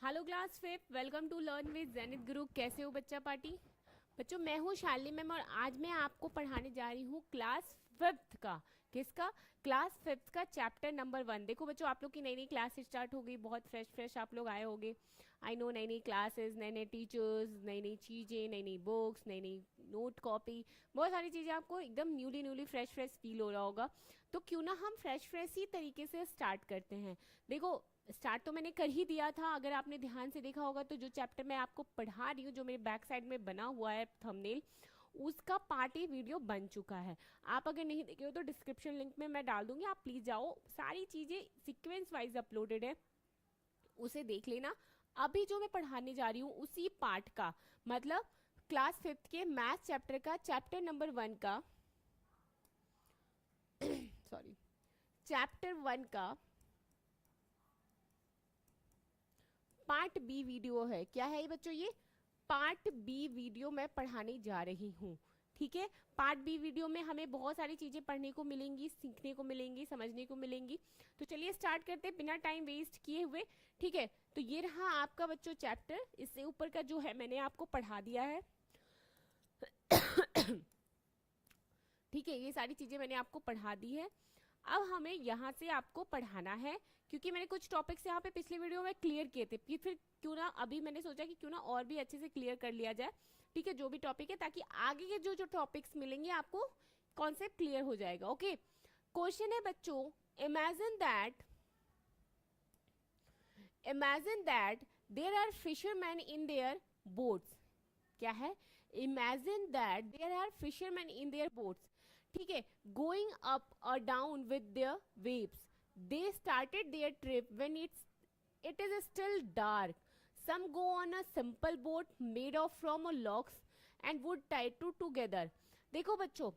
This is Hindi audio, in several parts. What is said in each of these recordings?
Hello class fifth, welcome to learn with Zenith Guru. कैसे हो बच्चा पार्टी? बच्चों, मैं हूँ शालिनी मैम और आज मैं आपको पढ़ाने जा रही हूँ क्लास फिफ्थ का। किसका? क्लास फिफ्थ का चैप्टर नंबर 1। देखो बच्चों, आप लोग की नई नई क्लास स्टार्ट हो गई, बहुत फ्रेश फ्रेश आप लोग आए होंगे। आई नो, नई नई क्लासेस, नए नए टीचर्स, नई नई चीज़ें, नई नई बुक्स, नई नई नोट कॉपी, बहुत सारी चीज़ें आपको एकदम newly newly fresh fresh feel हो रहा होगा। तो क्यों ना हम फ्रेश फ्रेश ही तरीके से स्टार्ट करते हैं। देखो, स्टार्ट तो मैंने कर ही दिया था। अगर आपने ध्यान से देखा होगा तो जो चैप्टर मैं आपको पढ़ा रही हूँ, जो मेरे बैक साइड में बना हुआ है थंबनेल, उसका पार्ट ए वीडियो बन चुका है। आप अगर नहीं देखे हो तो डिस्क्रिप्शन लिंक में मैं डाल दूंगी, आप प्लीज जाओ। सारी चीजें सीक्वेंस वाइज अपलोडेड है, उसे देख लेना। अभी जो मैं पढ़ाने जा रही हूँ उसी पार्ट का, मतलब क्लास फिफ्थ के मैथ चैप्टर का, चैप्टर नंबर 1 का सॉरी, चैप्टर 1 का पार्ट बी वीडियो है। क्या है ये बच्चों? ये पार्ट बी वीडियो मैं पढ़ाने जा रही हूँ। ठीक है, पार्ट बी वीडियो में हमें बहुत सारी चीजें पढ़ने को मिलेंगी, सीखने को मिलेंगी, समझने को मिलेंगी। तो चलिए स्टार्ट करते हैं बिना टाइम वेस्ट किए हुए। ठीक है, तो ये रहा आपका बच्चों चैप्टर। इससे ऊपर का जो है मैंने आपको पढ़ा दिया है। ठीक है, ये सारी चीजें मैंने आपको पढ़ा दी है। अब हमें यहाँ से आपको पढ़ाना है, क्योंकि मैंने कुछ टॉपिक्स यहाँ पे पिछले वीडियो में क्लियर किए थे। फिर क्यों ना अभी मैंने सोचा कि क्यों ना और भी अच्छे से क्लियर कर लिया जाए। ठीक है, जो भी टॉपिक है, ताकि आगे के जो जो टॉपिक्स मिलेंगे आपको कॉन्सेप्ट क्लियर हो जाएगा। ओके, क्वेश्चन है बच्चों, imagine that there are fisherman in their boats. क्या है? Imagine that there are fisherman in their boats. ठीक है, गोइंग अप और down with their waves. They started their trip when it is still dark. Some go on a simple boat made of from logs and wood tied to together. देखो बच्चों,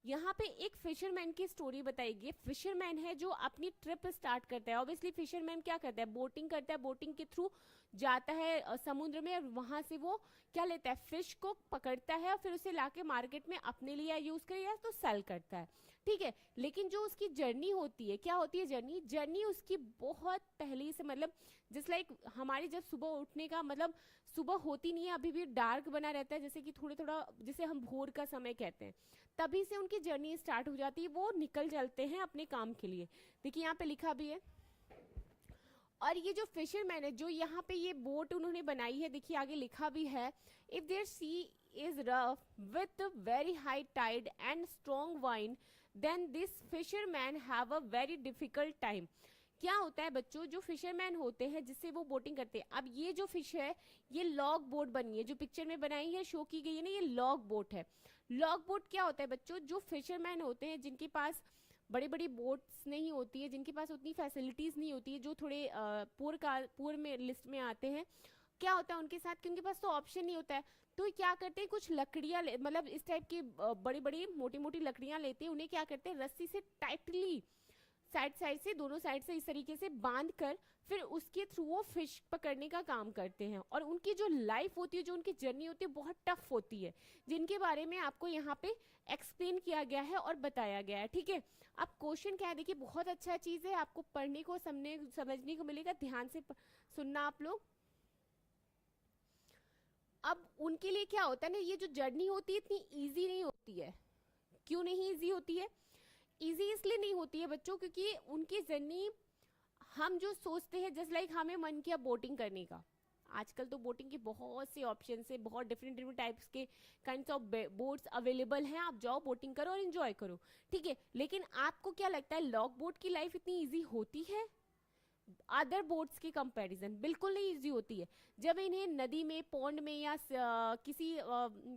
यहाँ पे एक फिशरमैन की स्टोरी बताएगी। फिशरमैन है जो अपनी ट्रिप स्टार्ट करता है। ऑब्वियसली फिशरमैन क्या करता है? बोटिंग करता है, बोटिंग के थ्रू जाता है समुद्र में, और वहां से वो क्या लेता है? फिश को पकड़ता है और फिर उसे लाके मार्केट में अपने लिए यूज करे या तो सेल करता है। ठीक है, लेकिन जो उसकी जर्नी होती है, क्या होती है जर्नी? जर्नी उसकी बहुत पहले से, मतलब जिस लाइक हमारी जब सुबह उठने का, मतलब सुबह होती नहीं है, अभी भी डार्क बना रहता है, जैसे कि थोड़ा थोड़ा जिसे हम भोर का समय कहते हैं, तभी से उनकी जर्नी स्टार्ट हो जाती है। वो निकल चलते हैं अपने काम के लिए। देखिए यहाँ पे लिखा भी है। और ये जो फिशरमैन है, जो यहाँ पे ये बोट उन्होंने बनाई है, देखिए आगे लिखा भी है, if there sea is rough with very high tide and strong wind then this fisherman have a very difficult time. क्या होता है बच्चों, जो फिशरमैन होते हैं जिससे वो बोटिंग करते हैं, अब ये जो फिश है, ये लॉग बोट बनी है, जो पिक्चर में बनाई है, शो की गई है ना, ये लॉग बोट है। लॉग बोट क्या होता है बच्चों? जो फिशरमैन होते हैं जिनके पास बड़ी बड़ी बोट्स नहीं होती है, जिनके पास उतनी फैसिलिटीज नहीं होती है, जो थोड़े पुअर में लिस्ट में आते हैं, क्या होता है उनके साथ कि उनके पास तो ऑप्शन नहीं होता है। तो क्या करते हैं, कुछ लकड़ियां मतलब इस टाइप की बड़ी बड़ी मोटी मोटी लकड़ियां लेते हैं, उन्हें क्या करते हैं, रस्सी से टाइटली साइड साइड से, दोनों साइड से इस तरीके से बांध कर फिर उसके थ्रू वो फिश पकड़ने का काम करते हैं। और उनकी जो लाइफ होती है, जो उनकी जर्नी होती है, बहुत टफ होती है, जिनके बारे में आपको यहाँ पे एक्सप्लेन किया गया है और बताया गया है। ठीक है, अब क्वेश्चन क्या है, देखिए बहुत अच्छा चीज है, आपको पढ़ने को समझने को मिलेगा। ध्यान से सुनना आप लोग। अब उनके लिए क्या होता है ना, ये जो जर्नी होती है इतनी ईजी नहीं होती है। क्यों नहीं ईजी होती है? इजी इसलिए नहीं होती है बच्चों, क्योंकि उनकी जर्नी, हम जो सोचते हैं, जस्ट लाइक हमें मन किया बोटिंग करने का, आजकल तो बोटिंग के बहुत से ऑप्शन है, बहुत डिफरेंट डिफरेंट टाइप्स के काइंड्स ऑफ बोट्स अवेलेबल हैं, आप जाओ बोटिंग करो और एंजॉय करो। ठीक है, लेकिन आपको क्या लगता है, लॉग बोट की लाइफ इतनी इजी होती है? अदर बोट्स के कंपैरिजन बिल्कुल नहीं इजी होती है। जब इन्हें नदी में, पौंड में या किसी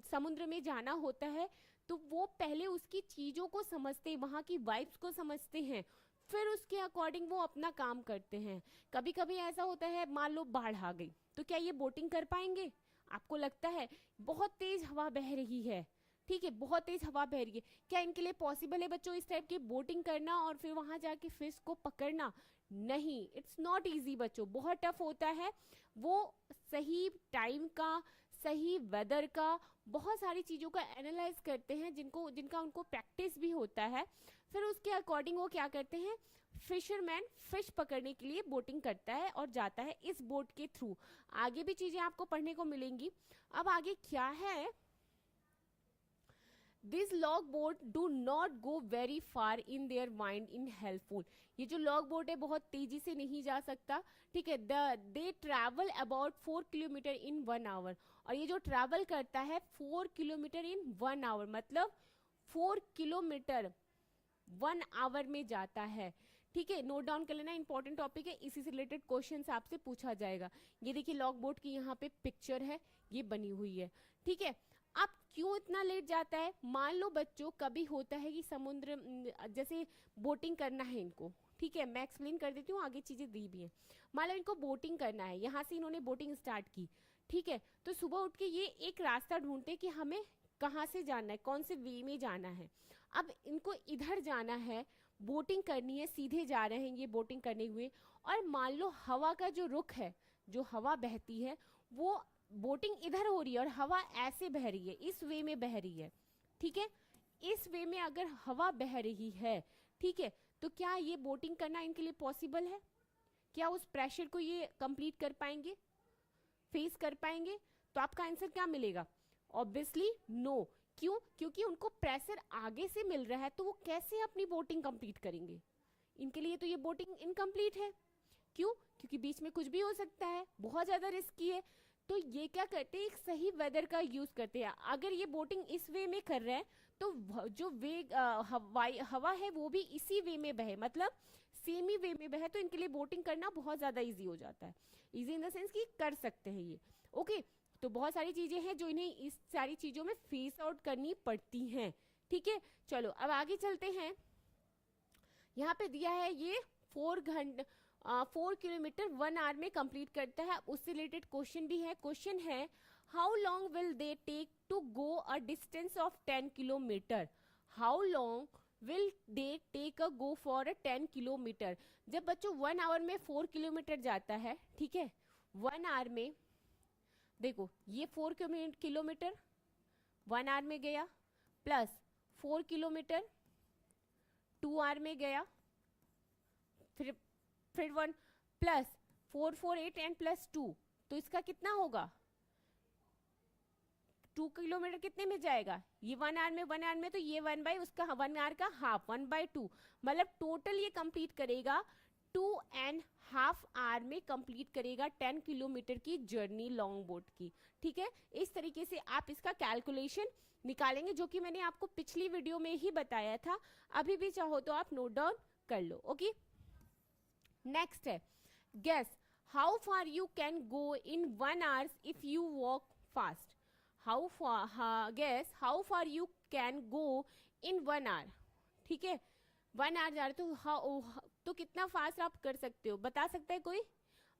समुद्र में जाना होता है, तो वो पहले उसकी चीजों को समझते हैं, वहां की वाइब्स को समझते हैं, फिर उसके अकॉर्डिंग वो अपना काम करते हैं। कभी कभी ऐसा होता है, मान लो बाढ़ आ गई, तो क्या ये बोटिंग कर पाएंगे? आपको लगता है? बहुत तेज हवा बह रही है, ठीक है, बहुत तेज हवा बह रही है, क्या इनके लिए पॉसिबल है बच्चों इस टाइप की बोटिंग करना और फिर वहां जाके फिश को पकड़ना? नहीं, इट्स नॉट इजी बच्चों, बहुत टफ होता है। वो सही टाइम का, सही वेदर का, बहुत सारी चीज़ों का एनालाइज करते हैं जिनका उनको प्रैक्टिस भी होता है। फिर उसके अकॉर्डिंग वो क्या करते हैं, फिशरमैन फिश पकड़ने के लिए बोटिंग करता है और जाता है इस बोट के थ्रू। आगे भी चीज़ें आपको पढ़ने को मिलेंगी। अब आगे क्या है, this log boat do not go very far in their mind in helpful. ये जो लॉग बोट है बहुत तेजी से नहीं जा सकता, ठीक है। They travel about 4 kilometre in 1 hour, और ये जो ट्रैवल करता है 4 किलोमीटर इन 1 आवर, मतलब 4 किलोमीटर 1 आवर में जाता है, ठीक है। नोट डाउन कर लेना, इंपॉर्टेंट टॉपिक है, इसी से रिलेटेड क्वेश्चन आपसे पूछा जाएगा। ये देखिए लॉग बोट की यहाँ पे पिक्चर है, ये बनी हुई है, ठीक है। अब क्यों इतना लेट जाता है, मान लो बच्चों कभी होता है कि समुद्र जैसे बोटिंग करना है इनको, ठीक है, मैं एक्सप्लेन कर देती हूँ, आगे चीजें दी भी हैं। मान लो इनको बोटिंग करना है, यहाँ से इन्होंने बोटिंग स्टार्ट की, ठीक है। तो सुबह उठ के ये एक रास्ता ढूंढते हैं कि हमें कहाँ से जाना है, कौन से वे में जाना है। अब इनको इधर जाना है, बोटिंग करनी है, सीधे जा रहे हैं ये बोटिंग करने हुए, और मान लो हवा का जो रुख है, जो हवा बहती है, वो बोटिंग इधर हो रही है और हवा ऐसे बह रही है, इस वे में बह रही है, ठीक है। इस वे में अगर हवा बह रही है, ठीक है, तो क्या ये बोटिंग करना इनके लिए पॉसिबल है? क्या उस प्रेशर को ये कंप्लीट कर पाएंगे, फेस कर पाएंगे? तो आपका आंसर क्या मिलेगा? Obviously no. क्यों? क्योंकि उनको प्रेशर आगे से मिल रहा है, तो वो कैसे अपनी बोटिंग कंप्लीट करेंगे? इनके लिए तो ये बोटिंग इनकम्प्लीट है। क्यों? क्योंकि बीच में कुछ भी हो सकता है, बहुत ज्यादा रिस्की है। तो ये क्या करते हैं, एक सही वेदर का यूज करते हैं। अगर ये बोटिंग इस वे में कर रहे हैं, तो जो वेग हवा है वो भी इसी वे में बहे, मतलब सेम ही वे में बहे, तो इनके लिए बोटिंग करना बहुत ज्यादा इजी हो जाता है। इजी इन द सेंस कि कर सकते हैं ये, ओके। तो बहुत सारी चीजें हैं जो इन्हें इस सारी चीजों में फेस आउट करनी पड़ती हैं, ठीक है। चलो अब आगे चलते हैं। यहाँ पे दिया है ये 4 किलोमीटर 1 आवर में कंप्लीट करता है, उससे रिलेटेड क्वेश्चन भी है। क्वेश्चन है, how long will they take to go a distance of 10 kilometre? How long will they take a go for a 10 kilometre? जब बच्चों 1 आवर में 4 किलोमीटर जाता है, ठीक है, 1 आवर में देखो ये 4 किलोमीटर 1 आवर में गया, प्लस 4 किलोमीटर 2 आवर में गया, फिर 1 प्लस 4 4 8 एंड प्लस 2, तो इसका कितना होगा? 2 किलोमीटर कितने में जाएगा? ये 1 आवर में, 1 आवर में, तो ये 1 बाई उसका 1 आवर का हाफ, 1/2, मतलब टोटल ये कंप्लीट करेगा 2.5 आवर में कंप्लीट करेगा 10 किलोमीटर की जर्नी लॉन्ग बोट की, ठीक है। इस तरीके से आप इसका कैलकुलेशन निकालेंगे, जो कि मैंने आपको पिछली वीडियो में ही बताया था। अभी भी चाहो तो आप नोट डाउन कर लो, ओके। नेक्स्ट है, guess how far you can go in 1 hour if you walk fast. How far, guess how far you can go in 1 hour, ठीक है। 1 आवर जा रहे तो कितना फास्ट आप कर सकते हो, बता सकता है कोई?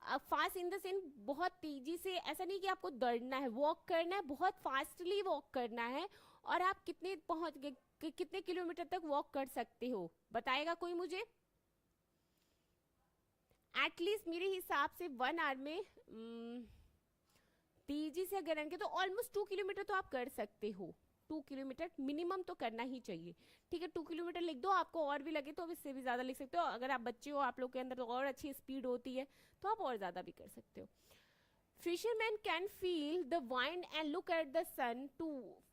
फास्ट इन द सेंस बहुत तेजी से, ऐसा नहीं कि आपको दौड़ना है, वॉक करना है, बहुत फास्टली वॉक करना है। और आप कितने पहुंच गए, कितने किलोमीटर तक वॉक कर सकते हो, बताएगा कोई मुझे? एटलीस्ट मेरे हिसाब से 1 आवर में तेजी से अगर रहेंगे तो ऑलमोस्ट 2 किलोमीटर तो आप कर सकते हो। 2 किलोमीटर मिनिमम तो करना ही चाहिए, ठीक है। 2 किलोमीटर लिख दो, आपको और भी लगे तो इससे भी ज्यादा लिख सकते हो। अगर आप बच्चे हो, आप लोग के अंदर तो और अच्छी स्पीड होती है, तो आप और ज्यादा भी कर सकते हो। Fishermen can feel the wind and look at the sun to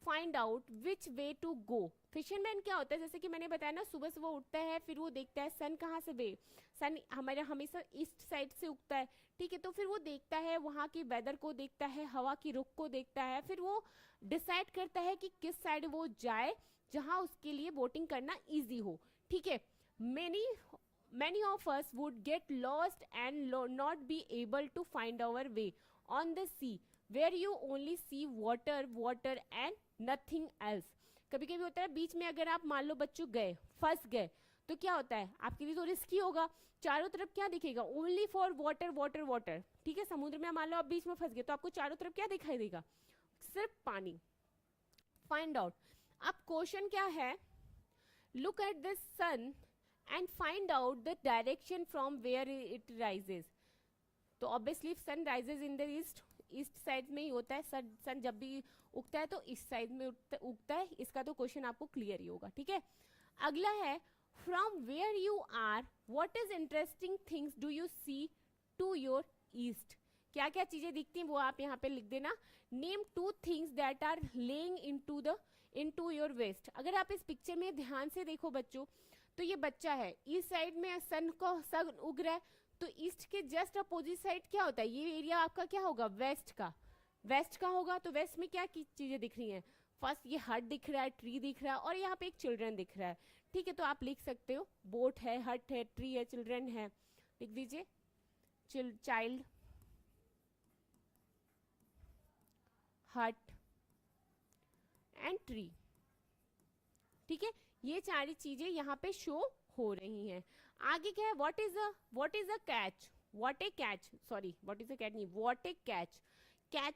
find out which way to go. Fisherman क्या होता है, जैसे कि मैंने बताया ना, सुबह सुबह उठता है, फिर वो देखता है सन कहाँ से बे, सन हमारा हमेशा ईस्ट साइड से उगता है, ठीक है। तो फिर वो देखता है, वहाँ की वेदर को देखता है, हवा की रुख को देखता है, फिर वो डिसाइड करता है कि किस साइड वो जाए जहाँ उसके लिए बोटिंग करना इजी हो, ठीक है। Many of us would get lost and not be able to find our way on the sea where you only see water and nothing else. कभी कभी होता है बीच में अगर आप मान लो बच्चों गए, फंस गए, तो क्या होता है, आपके लिए तो रिस्की होगा, चारों तरफ क्या दिखेगा? Only for water water water, ठीक है। समुद्र में मान लो आप बीच में फंस गए, तो आपको चारों तरफ क्या दिखाई देगा? सिर्फ पानी। फाइंड आउट, अब क्वेश्चन क्या है, look at the sun and find out the direction from where it rises. तो obviously sun rises in the east, east side में ही होता है, सन जब भी उगता है तो ईस्ट साइड में उगता है। इसका तो क्वेश्चन आपको क्लियर ही होगा, ठीक है। अगला है from where you are what is interesting things do you see to your east. क्या क्या चीजें दिखती हैं वो आप यहाँ पे लिख देना। Name 2 things that are lying into your west. अगर आप इस पिक्चर में ध्यान से देखो बच्चों, तो ये बच्चा है, ईस्ट साइड में सन उग रहा है, तो ईस्ट के जस्ट अपोजिट साइड क्या होता है, ये एरिया आपका क्या होगा, वेस्ट का होगा। तो वेस्ट में क्या चीजें दिख रही हैं, फर्स्ट ये हट दिख रहा है, ट्री दिख रहा है, और यहाँ पे एक चिल्ड्रन दिख रहा है, ठीक है। तो आप लिख सकते हो बोट है, हट है, ट्री है, चिल्ड्रन है, लिख दीजिए चाइल्ड, हट एंड ट्री, ठीक है। ये सारी चीजें यहाँ पे शो हो रही हैं। आगे क्या है, what is a catch, what a catch, sorry what is a catch नहीं, what a catch,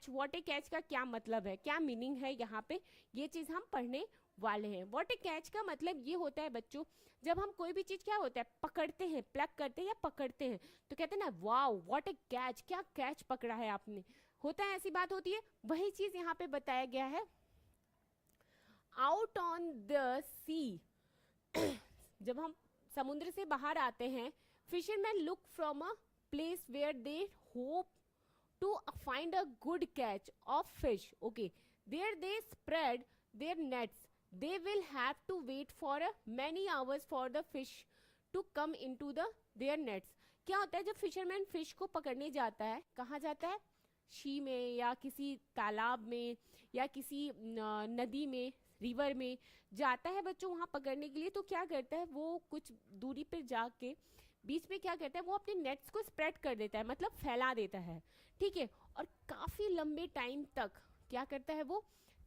what a catch का क्या मतलब है, क्या मीनिंग है यहाँ पे, ये चीज हम पढ़ने वाले हैं। व्हाट ए कैच का मतलब ये होता है बच्चों, जब हम कोई भी चीज क्या होता है पकड़ते हैं, प्लग करते हैं या पकड़ते हैं, तो कहते हैं ना वाओ व्हाट ए कैच, क्या कैच पकड़ा है आपने, होता है, ऐसी बात होती है। वही चीज यहाँ पे बताया गया है। आउट ऑन द सी, जब हम समुद्र से बाहर आते हैं, fisherman look from a place where they hope to find a good catch of fish. Okay, there they spread their nets. They will have to wait for many hours for the fish to come into their nets. क्या होता है जब फिशरमैन फिश को पकड़ने जाता है, कहाँ जाता है, शी में या किसी तालाब में या किसी नदी में, रिवर में जाता है बच्चों वहां पकड़ने के लिए, तो क्या करता है वो कुछ दूरी पे जाके बीच में क्या करता है वो अपने नेट्स को स्प्रेड कर देता है, मतलब फैला देता है, ठीक है। और काफी लंबे टाइम तक क्या करता है वो,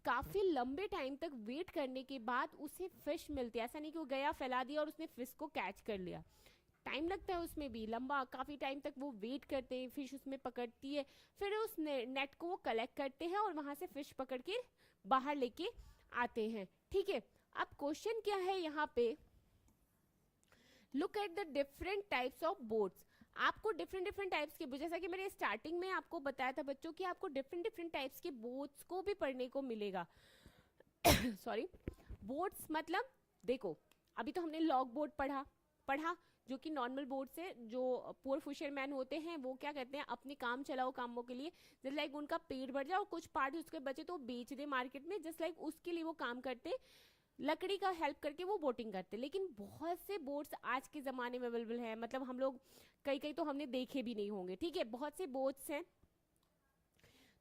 काफी लंबे टाइम तक वेट करने के बाद उसे फिश मिलती है। ऐसा नहीं कि वो गया फैला दिया और उसने फिश को कैच कर लिया, टाइम लगता है उसमें भी लंबा, काफी टाइम तक वो वेट करते हैं, फिश उसमें पकड़ती है, फिर उस नेट को वो कलेक्ट करते हैं और वहां से फिश पकड़ के बाहर लेके आते हैं, ठीक है। अब क्वेश्चन क्या है यहाँ पे, look at the different types of boats. आपको डिफरेंट टाइप्स के, जैसा कि मैंने स्टार्टिंग में आपको बताया था बच्चों कि आपको डिफरेंट टाइप्स के बोट्स को भी पढ़ने को मिलेगा। सॉरी, बोट्स मतलब देखो, अभी तो हमने लॉग बोट पढ़ा जो कि नॉर्मल बोट्स है, जो पुअर फिशरमैन होते हैं वो क्या करते हैं अपने काम चलाओ कामों के लिए, जस्ट लाइक उनका पेट भर जाए और कुछ पार्ट उसके बचे तो बेच दे मार्केट में, जस्ट लाइक उसके लिए वो काम करते, लकड़ी का हेल्प करके वो बोटिंग करते। लेकिन बहुत से बोट्स आज के ज़माने में अवेलेबल है, मतलब हम लोग कई तो हमने देखे भी नहीं होंगे, ठीक है। बहुत से बोट्स हैं,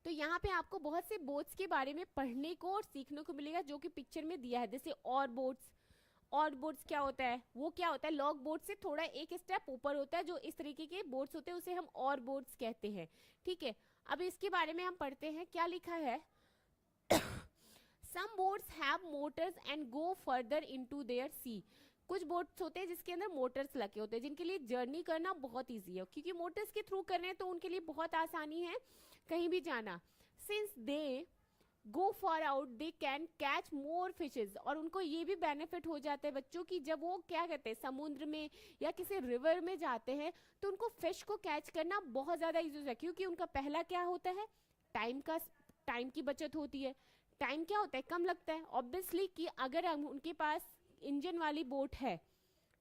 तो यहाँ पे आपको बहुत से बोट्स के बारे में पढ़ने को और सीखने को मिलेगा जो कि पिक्चर में दिया है। जैसे और बोट्स क्या होता है, वो क्या होता है, लॉग बोट से थोड़ा एक स्टेप ऊपर होता है, जो इस तरीके के बोट्स होते हैं उसे हम और बोट्स कहते हैं, ठीक है। अब इसके बारे में हम पढ़ते हैं, क्या लिखा है, Some boats have motors and go further into their sea. कुछ बोट्स होते हैं जिसके अंदर मोटर्स लगे होते हैं, जिनके लिए जर्नी करना बहुत इजी है, क्योंकि मोटर्स के थ्रू कर रहे हैं तो उनके लिए बहुत आसानी है कहीं भी जाना। Since they go far out, they can catch more fishes. और उनको ये भी बेनिफिट हो जाता है बच्चों की, जब वो क्या कहते हैं समुद्र में या किसी रिवर में जाते हैं तो उनको फिश को कैच करना बहुत ज़्यादा ईजी होता है, क्योंकि उनका पहला क्या होता है, टाइम की बचत होती है। टाइम क्या होता है, कम लगता है ऑब्वियसली, कि अगर हम उनके पास इंजन वाली बोट है,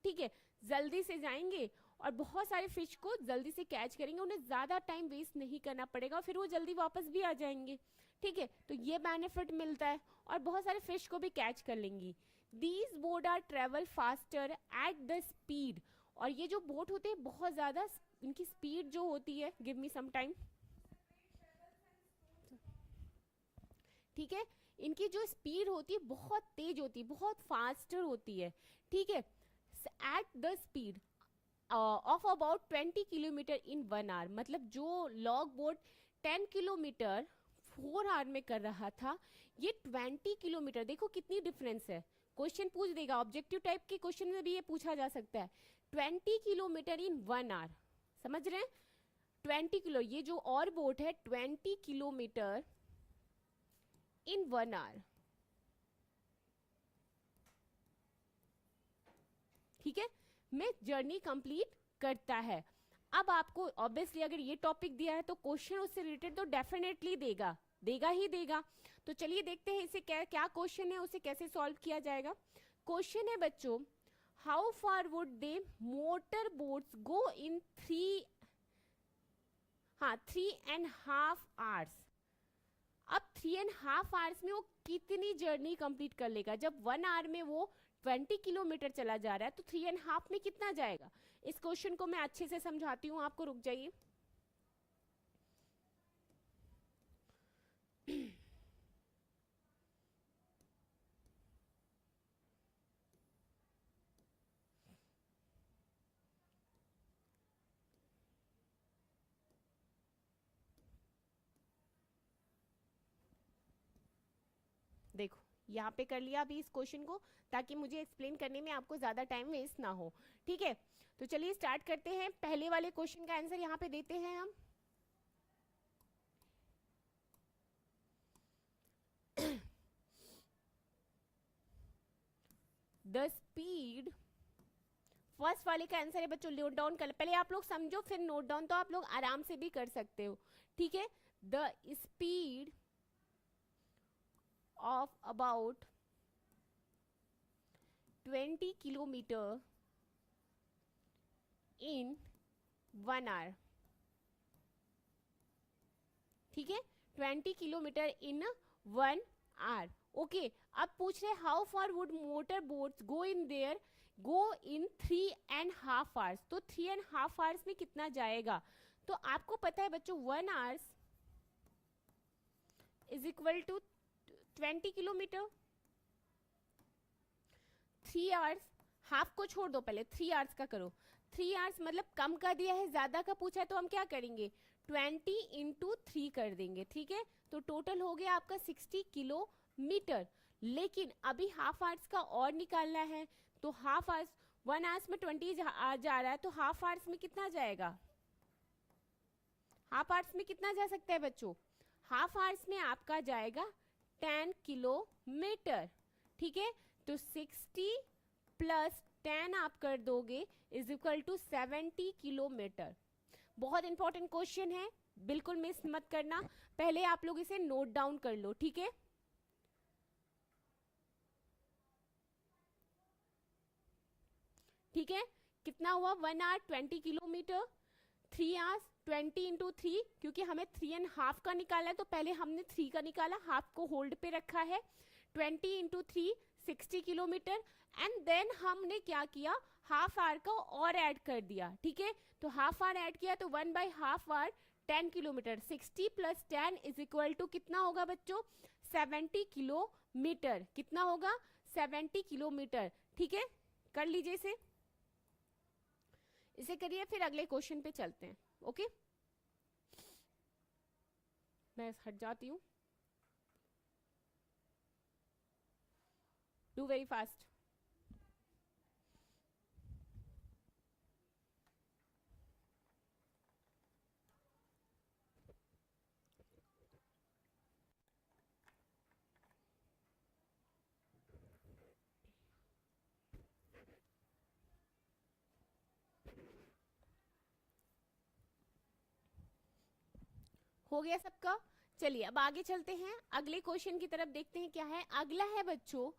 ठीक है, जल्दी से जाएंगे और बहुत सारे फिश को जल्दी से कैच करेंगे, उन्हें ज़्यादा टाइम वेस्ट नहीं करना पड़ेगा, फिर वो जल्दी वापस भी आ जाएंगे, ठीक है। तो ये बेनिफिट मिलता है और बहुत सारे फिश को भी कैच कर लेंगी। These boat are travel faster at the speed. और ये जो बोट होते हैं बहुत ज़्यादा इनकी स्पीड जो होती है, गिव मी सम टाइम, ठीक है, इनकी जो स्पीड होती है बहुत तेज होती है, बहुत फास्टर होती है, ठीक है। At the speed of about 20 kilometre in 1 hour, मतलब जो लॉग बोट 10 किलोमीटर 4 आवर में कर रहा था, ये 20 किलोमीटर, देखो कितनी डिफरेंस है। क्वेश्चन पूछ देगा, ऑब्जेक्टिव टाइप के क्वेश्चन में भी ये पूछा जा सकता है, 20 किलोमीटर इन 1 आवर, समझ रहे हैं, 20 किलो, ये जो और बोट है 20 किलोमीटर इन 1 आवर, ठीक है, में जर्नी कंप्लीट करता है। अब आपको ऑब्वियसली अगर ये टॉपिक दिया है तो क्वेश्चन उससे रिलेटेड तो डेफिनेटली देगा, देगा ही देगा। तो चलिए देखते हैं इसे क्या क्या क्वेश्चन है, उसे कैसे सॉल्व किया जाएगा। क्वेश्चन है बच्चों, how far would they motor boats go in 3.5 hours. अब 3.5 आवर्स में वो कितनी जर्नी कंप्लीट कर लेगा? जब 1 आवर में वो 20 किलोमीटर चला जा रहा है तो 3.5 में कितना जाएगा? इस क्वेश्चन को मैं अच्छे से समझाती हूँ आपको, रुक जाइए। देखो यहाँ पे कर लिया अभी इस क्वेश्चन को, ताकि मुझे एक्सप्लेन करने में आपको ज्यादा टाइम वेस्ट ना हो। ठीक है, तो चलिए स्टार्ट करते हैं। पहले वाले क्वेश्चन का आंसर यहाँ पे देते हैं हम। द स्पीड, फर्स्ट वाले का आंसर है बच्चों, नोट डाउन कर, पहले आप लोग समझो फिर नोट डाउन तो आप लोग आराम से भी कर सकते हो। ठीक है, the speed of about 20 kilometre in 1 hour। ठीक है, 20 किलोमीटर in 1 hour। ओके, अब पूछ रहे how far would motor boats go in their, go in 3.5 hours. तो 3.5 आवर्स में कितना जाएगा? तो आपको पता है बच्चों 1 hours is equal to 20 kilometre. 3 hours, half को छोड़ दो, पहले 3 आवर्स का करो। 3 आवर्स मतलब कम का दिया है, ज्यादा का पूछा है, तो हम क्या करेंगे 20 इंटू 3 कर देंगे। ठीक है, तो टोटल हो गया आपका 60 किलोमीटर। लेकिन अभी हाफ आवर्स का और निकालना है, तो हाफ आवर्स 1 आवर्स में 20 जा रहा है, तो हाफ आवर्स में कितना जाएगा? हाफ आवर्स में कितना जा सकता है बच्चों? हाफ आवर्स में आपका जाएगा 10 किलोमीटर। ठीक है, तो 60 प्लस 10 आप कर दोगे इज इक्वल टू 70 किलोमीटर। बहुत इंपॉर्टेंट क्वेश्चन है, बिल्कुल मिस मत करना, पहले आप लोग इसे नोट डाउन कर लो। ठीक है, ठीक है, कितना हुआ? 1 आवर 20 किलोमीटर, 3 आवर्स 20 इंटू 3, क्योंकि हमें 3.5 का निकाला है तो पहले हमने 3 का निकाला, हाफ को होल्ड पे रखा है। 20 इंटू 3 60 किलोमीटर, एंड देन हमने क्या किया, हाफ आवर का और ऐड कर दिया। ठीक है, तो हाफ आवर ऐड किया तो 1/2 hour 10 kilometre. 60 plus 10 is equal to कितना होगा बच्चों? 70 किलोमीटर। कितना होगा? 70 किलोमीटर। ठीक है, कर लीजिए इसे, इसे करिए, फिर अगले क्वेश्चन पे चलते हैं। ओके, मैं हट जाती हूँ, डू वेरी फास्ट। हो गया सबका? चलिए अब आगे चलते हैं, अगले क्वेश्चन की तरफ देखते हैं क्या है। अगला है बच्चों,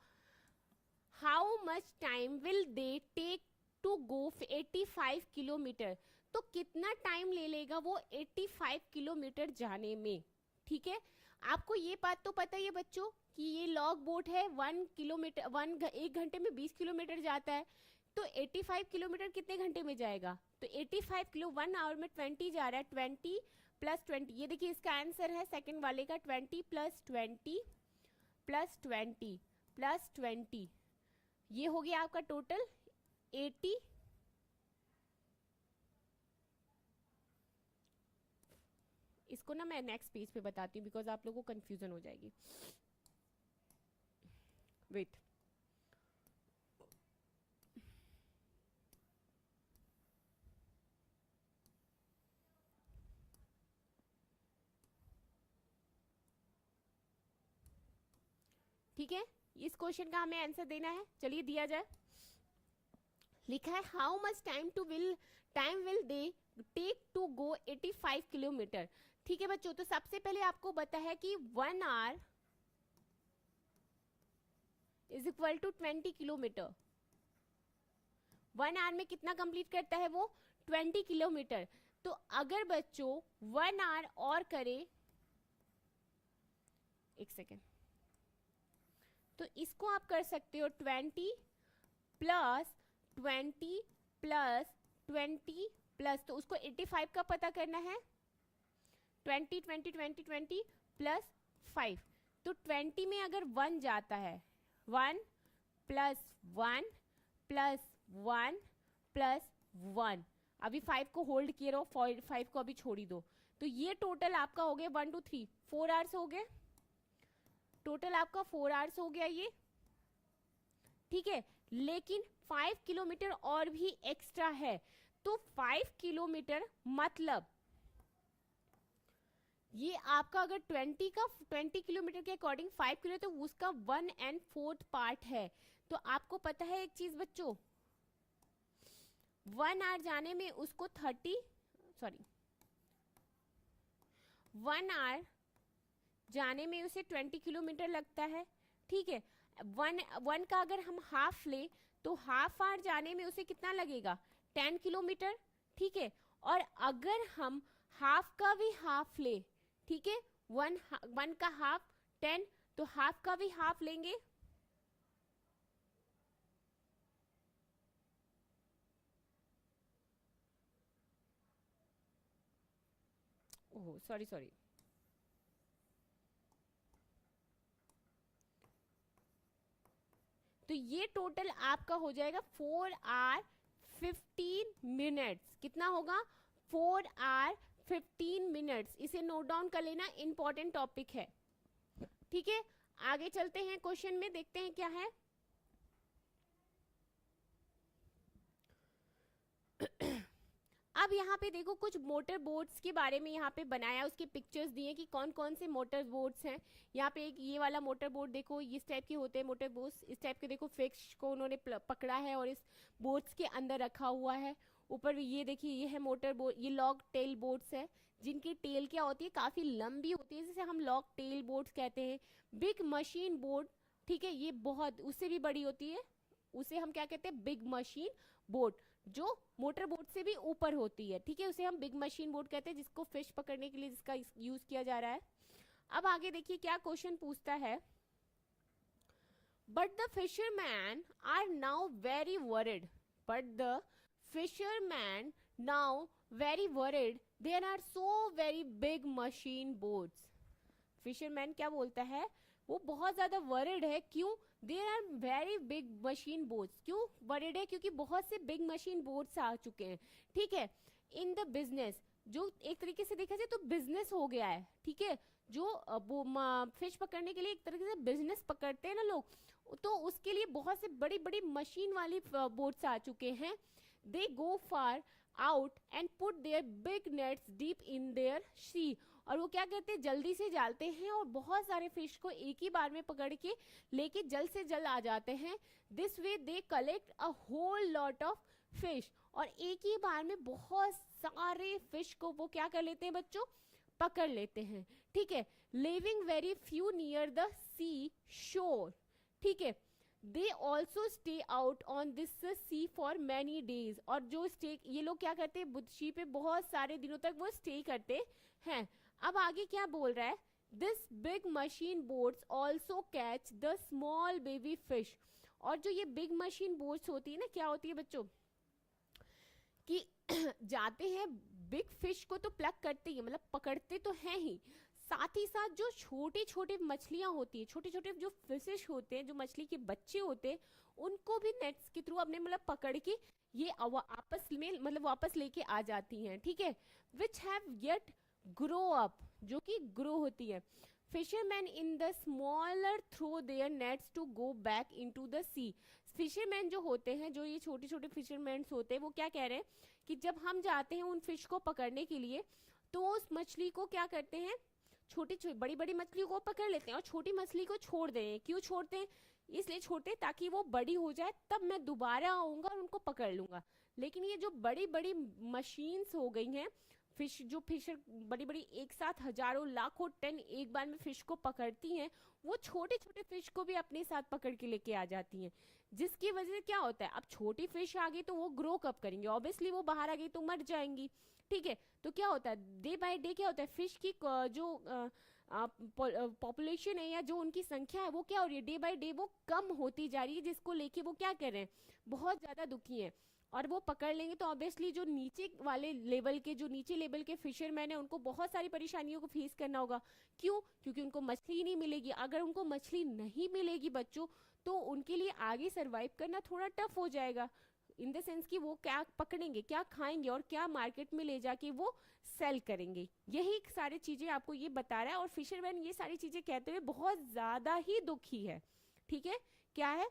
how much time will they take to go 85 kilometre. तो कितना टाइम ले लेगा वो 85 किलोमीटर जाने में? ठीक है, आपको ये बात तो पता ही है बच्चों कि ये लॉग बोट है, 1 किलोमीटर 1 घंटे में 20 किलोमीटर जाता है, तो 85 किलोमीटर कितने घंटे में जाएगा? तो 85 किलो 1 आवर में 20 जा रहा है, 20 प्लस 20, ये देखिए इसका आंसर है सेकंड वाले का, 20 प्लस 20 प्लस 20 प्लस 20, ये हो गया आपका टोटल 80। इसको ना मैं नेक्स्ट पेज पे बताती हूँ बिकॉज आप लोगों को कंफ्यूजन हो जाएगी। वेट, ठीक है, इस क्वेश्चन का हमें आंसर देना है। चलिए दिया जाए, लिखा है how much time will they take to go 85 kilometre. ठीक है बच्चों, तो सबसे पहले आपको पता है कि 1 hour is equal to 20 kilometre. 1 hour में कितना कंप्लीट करता है वो? 20 किलोमीटर। तो अगर बच्चों 1 आवर और करे, एक सेकेंड, तो इसको आप कर सकते हो 20 प्लस 20 प्लस 20 प्लस, तो उसको 85 का पता करना है। 20 20 20 20 प्लस 5, तो 20 में अगर 1 जाता है, 1 प्लस 1 प्लस 1 प्लस 1, अभी 5 को होल्ड किए रहो, 5 को अभी छोड़ी दो, तो ये टोटल आपका हो गया 1 2 3 4 आवर्स हो गए। टोटल आपका 4 आवर्स हो गया ये। ठीक है, लेकिन 5 किलोमीटर और भी एक्स्ट्रा है, तो 5 किलोमीटर मतलब ये आपका अगर 20 किलोमीटर के अकॉर्डिंग 5 किलो, तो उसका 1/4 पार्ट है। तो आपको पता है एक चीज बच्चों, 1 आवर जाने में उसको 1 आवर जाने में उसे 20 किलोमीटर लगता है। ठीक है, 1 का अगर हम हाफ ले, तो हाफ आवर जाने में उसे कितना लगेगा? 10 किलोमीटर। ठीक है, और अगर हम हाफ का भी हाफ ले, ठीक है, 1 का हाफ 10, तो हाफ का भी हाफ लेंगे, ओह सॉरी, तो ये टोटल आपका हो जाएगा 4 आवर 15 मिनट्स। कितना होगा? 4 आवर 15 मिनट्स। इसे नोट डाउन कर लेना, इंपॉर्टेंट टॉपिक है। ठीक है, आगे चलते हैं, क्वेश्चन में देखते हैं क्या है। अब यहाँ पे देखो कुछ मोटर बोट्स के बारे में यहाँ पे बनाया, उसके पिक्चर्स दिए कि कौन कौन से मोटर बोट्स हैं। यहाँ पे एक ये वाला मोटर बोट देखो, इस टाइप के होते हैं मोटर बोट्स। इस टाइप के देखो, फिश को उन्होंने पकड़ा है और इस बोट्स के अंदर रखा हुआ है। ऊपर ये देखिए, ये है मोटर बोट, ये लॉन्ग टेल बोट्स है, जिनकी टेल क्या होती है? काफी लंबी होती है, जिसे हम लॉन्ग टेल बोट्स कहते हैं। बिग मशीन बोट, ठीक है, ये बहुत उससे भी बड़ी होती है, उसे हम क्या कहते हैं? बिग मशीन बोट, जो मोटर बोट से भी ऊपर होती है। ठीक है, उसे हम बिग मशीन बोट कहते हैं, जिसको फिश पकड़ने के लिए जिसका यूज किया जा रहा है। अब आगे देखिए क्या क्वेश्चन पूछता है। But the fisherman are now very worried, but the fisherman now very worried, there are so very big machine boats. Fisherman क्या बोलता है? वो बहुत ज्यादा वरिड है। क्यों? There are very big machine boats. क्यों वरिड है? क्योंकि बहुत से बिग मशीन बोट्स आ चुके हैं। ठीक है, इन द बिजनेस, जो एक तरीके से देखा जाए तो बिजनेस हो गया है। ठीक है, जो फिश पकड़ने के लिए एक तरीके से बिजनेस पकड़ते हैं ना लोग, तो उसके लिए बहुत से बड़ी बड़ी मशीन वाली बोट्स आ चुके हैं। They go far out and put their big nets deep in their sea, और वो क्या करते हैं? जल्दी से जाते हैं और बहुत सारे फिश को एक ही बार में पकड़ के लेके जल्द से जल्द आ जाते हैं। This way they collect a whole lot of fish, और एक ही बार में बहुत सारे फिश को वो क्या कर लेते हैं बच्चों? पकड़ लेते हैं। ठीक है, living very few near the sea shore. ठीक है, they also stay out on this sea for many days, और जो स्टे ये लोग क्या करते हैं? सी पे बहुत सारे दिनों तक वो स्टे करते हैं। अब आगे क्या बोल रहा है? This big machine boats also catch the small baby fish, और जो ये बिग मशीन बोट्स होती है ना, क्या होती है बच्चों कि जाते हैं बिग फिश को तो प्लग करते ही, मतलब पकड़ते तो हैं ही, साथ ही साथ जो छोटे छोटे मछलियां होती है, छोटे छोटे जो फिशेस होते हैं, जो मछली के बच्चे होते हैं, उनको भी नेट्स के थ्रू अपने मतलब पकड़ के ये आपस में मतलब वापस लेके आ जाती हैं। ठीक है, which have yet grow up, जो कि ग्रो होती है। Fisherman in the smaller throw their nets to go back into the sea. Fisherman जो होते हैं, जो ये छोटे छोटे फिशरमैन होते हैं, वो क्या कह रहे हैं कि जब हम जाते हैं उन फिश को पकड़ने के लिए, तो उस मछली को क्या करते हैं? छोटी छोटी बड़ी बड़ी मछलियों को पकड़ लेते हैं और छोटी मछली को छोड़ दें। क्यों छोड़ते हैं? इसलिए छोड़ते हैं ताकि वो बड़ी हो जाए, तब मैं दोबारा आऊंगा और उनको पकड़ लूंगा। लेकिन ये जो बड़ी बड़ी मशीन्स हो गई हैं, फिशर बड़ी बड़ी एक साथ हजारों लाखों टन एक बार में फिश को पकड़ती हैं, वो छोटे छोटे फिश को भी अपने साथ पकड़ के लेके आ जाती हैं। जिसकी वजह से क्या होता है, अब छोटी फिश आ गई तो वो ग्रो कब करेंगे, ऑब्वियसली वो बाहर आ गई तो मर जाएंगी। ठीक है, तो क्या होता है डे बाय डे क्या होता है, फिश की जो पॉपुलेशन है या जो उनकी संख्या है वो क्या हो रही है, डे बाय डे वो कम होती जा रही है, जिसको लेके वो क्या कर रहे हैं, बहुत ज्यादा दुखी है। और वो पकड़ लेंगे तो ऑब्वियसली जो नीचे वाले लेवल के, जो नीचे लेवल के फिशरमैन है, उनको बहुत सारी परेशानियों को फेस करना होगा। क्यों? क्योंकि उनको मछली ही नहीं मिलेगी। अगर उनको मछली नहीं मिलेगी बच्चों, तो उनके लिए आगे सरवाइव करना थोड़ा टफ हो जाएगा। इन द सेंस कि वो क्या पकड़ेंगे, क्या खाएंगे और क्या मार्केट में ले जाके वो सेल करेंगे। यही सारी चीजें आपको ये बता रहा है, और फिशरमैन ये सारी चीजें कहते हुए बहुत ज्यादा ही दुखी है। ठीक है, क्या है,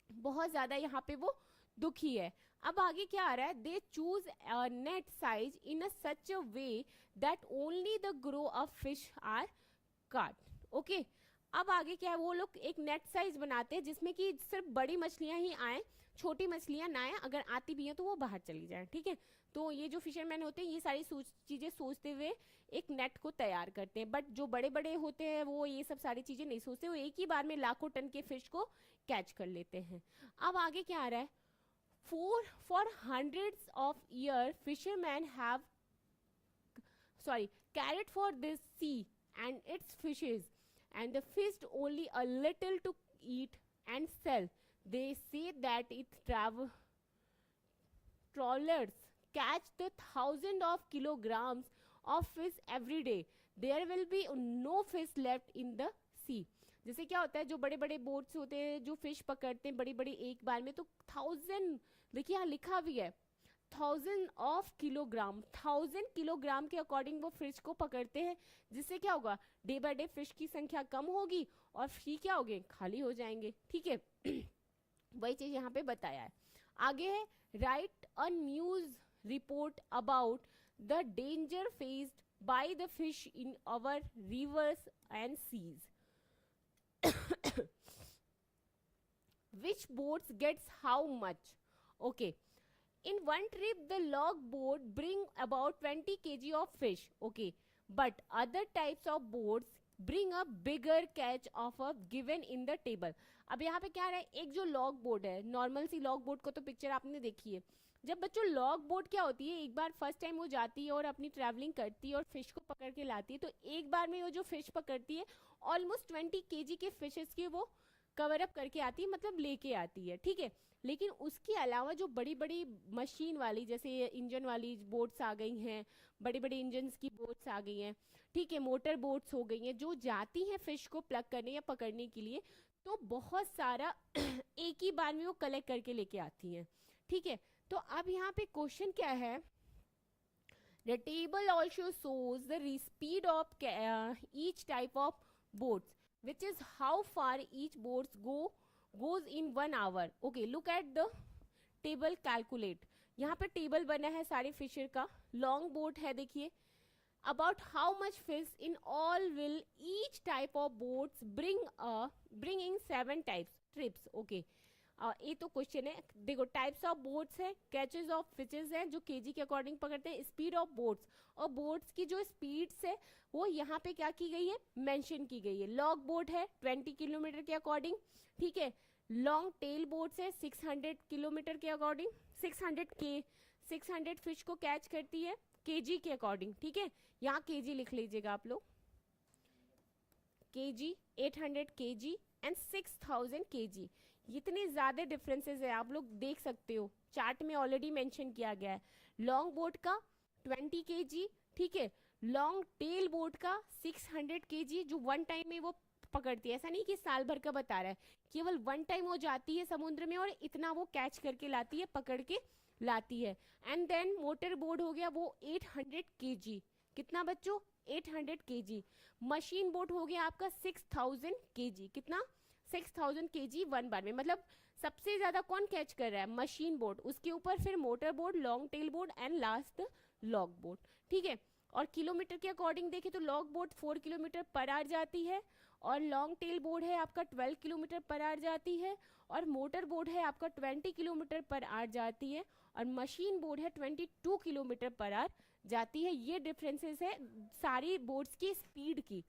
बहुत ज्यादा यहाँ पे वो दुखी है। अब आगे क्या आ रहा है, they choose a net size in a such a way that only the grow of fish are caught. Okay, अब आगे क्या है, वो लोग एक नेट साइज बनाते हैं जिसमें कि सिर्फ बड़ी मछलियां ही आए, छोटी मछलियां ना आए, अगर आती भी हैं तो वो बाहर चली जाएं। ठीक है, तो ये जो फिशरमैन होते हैं ये सारी चीजें सोचते हुए एक नेट को तैयार करते हैं। बट जो बड़े बड़े होते हैं वो ये सब सारी चीजें नहीं सोचते, वो एक ही बार में लाखों टन के फिश को कैच कर लेते हैं। अब आगे क्या आ रहा है, for hundreds of years fishermen have cared for this sea and its fishes, and the fished only a little to eat and sell. They say that its trawlers catch the thousands of kilograms of fish every day. There will be no fish left in the sea. जैसे क्या होता है, जो बड़े बड़े बोट्स होते हैं जो फिश पकड़ते हैं बड़ी बड़ी एक बार में, तो 1000, देखिए यहाँ लिखा भी है 1000 किलोग्राम के अकॉर्डिंग वो फिश को पकड़ते हैं। जिससे क्या होगा, डे बाय डे फिश की संख्या कम होगी और सी क्या होंगे, खाली हो जाएंगे। ठीक है, वही चीज यहाँ पे बताया है। आगे है, write a news report about the danger faced by the fish in our rivers and seas. Which boats gets how much? Okay, in one trip the log boat bring about 20 kg of fish. Okay, but other types of boats bring a bigger catch of a given in the table. अब यहाँ पे क्या है, एक जो लॉग बोट है, नॉर्मल सी लॉग बोट को तो पिक्चर आपने देखी है। जब बच्चों लॉग बोट क्या होती है, एक बार फर्स्ट टाइम वो जाती है और अपनी ट्रैवलिंग करती है और फिश को पकड़ के लाती है, तो एक बार में वो जो फिश पकड़ती है ऑलमोस्ट 20 kg के फिशेस की वो कवर अप करके आती है, मतलब लेके आती है। ठीक है, लेकिन उसके अलावा जो बड़ी बड़ी मशीन वाली, जैसे इंजन वाली बोट्स आ गई हैं, बड़ी बड़ी इंजन की बोट्स आ गई हैं, ठीक है, मोटर बोट्स हो गई हैं, जो जाती हैं फिश को प्लग करने या पकड़ने के लिए, तो बहुत सारा एक ही बार में वो कलेक्ट करके लेके आती हैं। ठीक है, तो अब यहाँ पे क्वेश्चन क्या है, the table also shows the speed of each type of boats, which is how far each boats goes in 1 hour. Okay, look at the table, calculate. यहाँ पे टेबल बना है सारे फिशर का, लॉन्ग बोट है, देखिए about how much fish in all will each type of boats bring in 7 trips. Okay, ये तो क्वेश्चन है। देखो, टाइप्स ऑफ बोट्स है, कैचेस ऑफ फिशेस है जो केजी के अकॉर्डिंग पकड़ते हैं, स्पीड ऑफ बोट्स, और बोट्स की जो स्पीड्स है वो यहाँ पे क्या की गई है, मेंशन की गई है। लॉग बोट है 20 किलोमीटर के अकॉर्डिंग, ठीक है, लॉन्ग टेल बोट्स है 600 किलोमीटर के अकॉर्डिंग, 600 फिश को कैच करती है केजी के अकॉर्डिंग। ठीक है, यहाँ केजी लिख लीजिएगा आप लोग, केजी 800 केजी एंड 6000 केजी। इतने ज्यादा डिफरेंसेस है, आप लोग देख सकते हो, चार्ट में ऑलरेडी मेंशन किया गया है। लॉन्ग बोट का 20 केजी, ठीक है, लॉन्ग टेल बोट का 600 केजी, जो वन टाइम में वो पकड़ती है। ऐसा नहीं कि साल भर का बता रहा है, केवल वन टाइम वो जाती है समुद्र में और इतना वो कैच करके लाती है, पकड़ के लाती है। एंड देन मोटर बोट हो गया वो 800 केजी, कितना बच्चों, 800 केजी। मशीन बोट हो गया आपका 6000 केजी, कितना, 6000 केजी वन बार में। मतलब सबसे ज्यादा कौन कैच कर रहा है, मशीन बोट, उसके ऊपर फिर motor boat, long tail boat and last log boat. ठीक है, और किलोमीटर के अकॉर्डिंग देखें तो log boat 4 kilometre per hour जाती है, और लॉन्ग टेल बोर्ड है आपका 12 किलोमीटर पर आवर जाती है, और मोटर बोर्ड है आपका 20 किलोमीटर पर आवर जाती है, और मशीन बोर्ड है 22 किलोमीटर पर आवर जाती है। ये डिफरेंसेस है सारी बोर्ड्स की स्पीड की,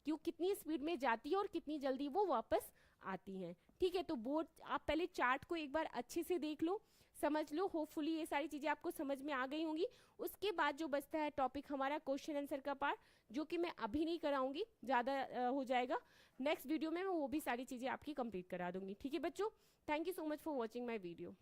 क्यों कितनी स्पीड में जाती है और कितनी जल्दी वो वापस आती हैं। ठीक है, तो बोर्ड आप पहले चार्ट को एक बार अच्छे से देख लो, समझ लो, होपफुली ये सारी चीजें आपको समझ में आ गई होंगी। उसके बाद जो बचता है टॉपिक हमारा क्वेश्चन आंसर का पार्ट, जो कि मैं अभी नहीं कराऊंगी, ज़्यादा हो जाएगा। नेक्स्ट वीडियो में मैं वो भी सारी चीज़ें आपकी कंप्लीट करा दूंगी। ठीक है बच्चों, thank you so much for watching my video.